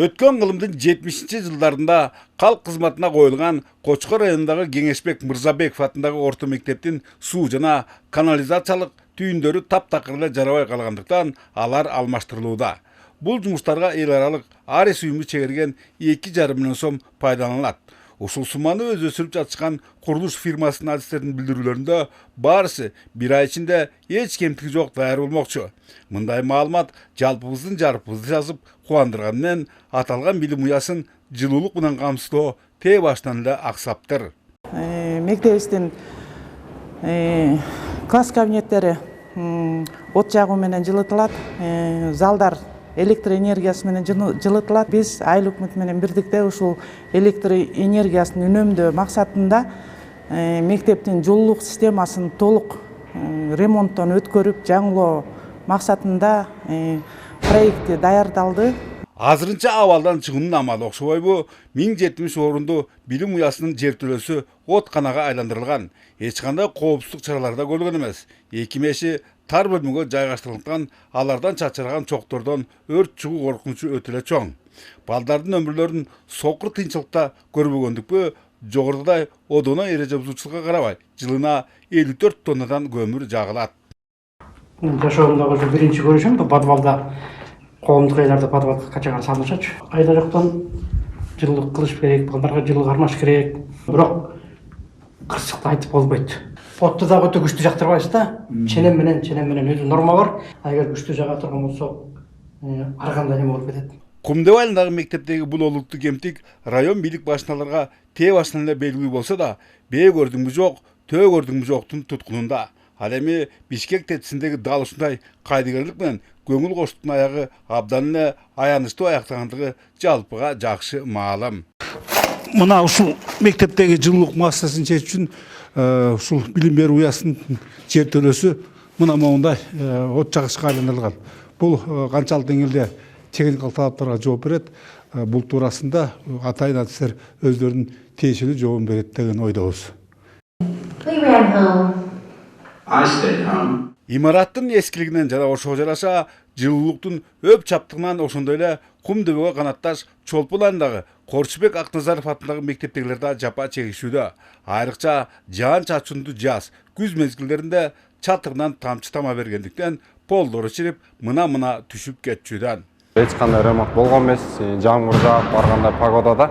Өткөн кылымдын 70-жылдарында калк кызматына коюлган Кочкор районундагы Кеңешбек Мырзабеков атындагы орто мектептин суу жана канализациялык түйүндөрү таптакыр эле жарабай калгандыктан алар алмаштырылууда. Бул жумуштарга эл аралык Арес уюму чегерген 2,5 миллион сом пайдаланылат. Ушул сумманы өз өсүрүп жатышкан курулуш фирмасынын адистердин билдирүүлөрүндө барысы бир ай ичинде эч кемтиги жок даяр болмокчу. Мындай маалымат жалпыбыздын жарпыбызды жазып кубандырганы менен аталган билим уясын жылуулук менен камсыздоо тээ баштан эле аксаптыр. Мектебибиздин класс кабинеттери от жагуу менен жылытылат, залдар электр энергиясы менен жылытылат. Биз айыл өкмөтү менен бирдикте ушул электр энергиясын үнөмдөө максатында мектептин жылуулук системасын толук ремонттон өткөрүп жаңылоо максатында проекти даярдалды. Азырынча абалдан чыгуунун амалы окшобойбу? 1070 орунду билим уясынын жертөлөсү отканага айландырылган. Эч кандай коопсуздук чаралары да көрүлгөн эмес. Эки меши тар бөлмөгө жайгаштырылган, алардан чачыраган чоктордон өрт чыгуу коркунучу өтө эле чоң. Балдардын өмүрлөрүн сокур тынчылыкта көрбөгөндүкпү? Жогорудагы одоно эреже бузуучулукка карабай, жылына 54 тоннадан көмүр жагылат. Жашоомдогу ушу биринчи көрүшүм бул подвалда коомдук ыйларда подвалга качаган салынышачы. Айда жоктон жылуулук кылыш керек, балдарга жылуу кармаш керек. Бирок кырсыкты айтып болбойт. Отту дагы өтө күчтүү жактырбайбыз да. Ченем менен өзү норма бар. Эгер күчтүү жага турган болсо, ар кандай неме болуп кетет. Кумдеб айылындагы мектептеги бул олуттуу кемтик район бийлик башчыларга тээ башынан эле белгилүү болсо да, бээ көрдүңбү жок, төө көрдүңбү жоктун туткунунда. Ал эми Бишкек тетисиндеги дал ушундай кайдыгерлик менен көңүл коштуктун аягы абдан эле аянычтуу аяктагандыгы жалпыга жакшы маалым. Мына ушул мектептеги жылуулук маселесин чечүү үчүн ушул билим берүү уясынын жертөлөсү мына моундай от жагышка айландырылган. Бул канчалык деңгээлде техникалык талаптарга жооп берет, бул туурасында атайын адистер өздөрүнүн тиешелүү жообун берет деген ойдобуз. Имараттын эскилигинен жана ошого жараша жылуулуктун өп чаптыгынан ошондой эле Кумдөбөгө канатташ Чолпон айылындагы Корчубек Акназаров атындагы мектептегилер да жапа чегишүүдө. Айрыкча жаан чачындуу жаз, күз мезгилдеринде чатырынан тамчы тама бергендиктен полдору чирип, мына түшүп кетчүдөн. Эч кандай ремонт болгон эмес, жамгыр жаап барганда погодада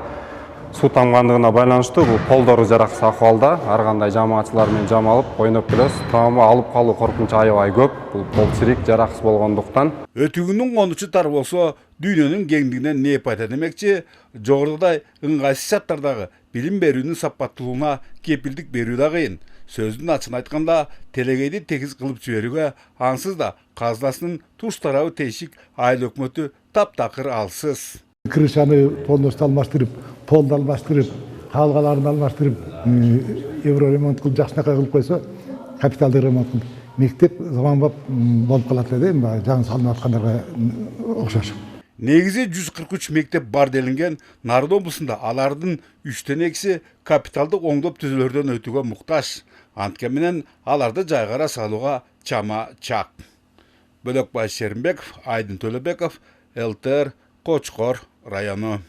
суу тамгандыгына байланыштуу бул полдору жараксыз акыбалда. Ар кандай жамаатчылар менен жамалып ойноп келебиз. Таама алып калуу коркунучу аябай көп. Бул пол чирик жараксыз болгондуктан. Өтүгүнүн конучу тар болсо, дүйнөнүн кеңдигинен не пайда демекчи? Жогорудагы ыңгайсыз шарттардагы билим берүүнүн сапаттуулугуна кепилдик берүү да кыйын. Сөздүн ачыгын айтканда, телегейди тегиз кылып жиберүүгө ансыз да казынасынын туш тарабы тейшик айыл өкмөтү таптакыр алсыз. Крышаны полностью алмаштырып, полду алмаштырып, калгаларын алмаштырып, евро ремонт кылып жакшынакай кылып койсо, капиталдык ремонт кылып, мектеп заманбап болуп калат эле да, жаңы салынып аткандарга окшош. Негизи 143 мектеп бар делинген. Нарын облусунда алардын 3/2 капиталдык оңдоп түзөлөрдөн өтүүгө муктаж. Анткени менен аларды жайгара салууга чама чак. Бөлөкбай Шеримбеков, Айдын Төлөбеков, ЛТР, Кочкор району.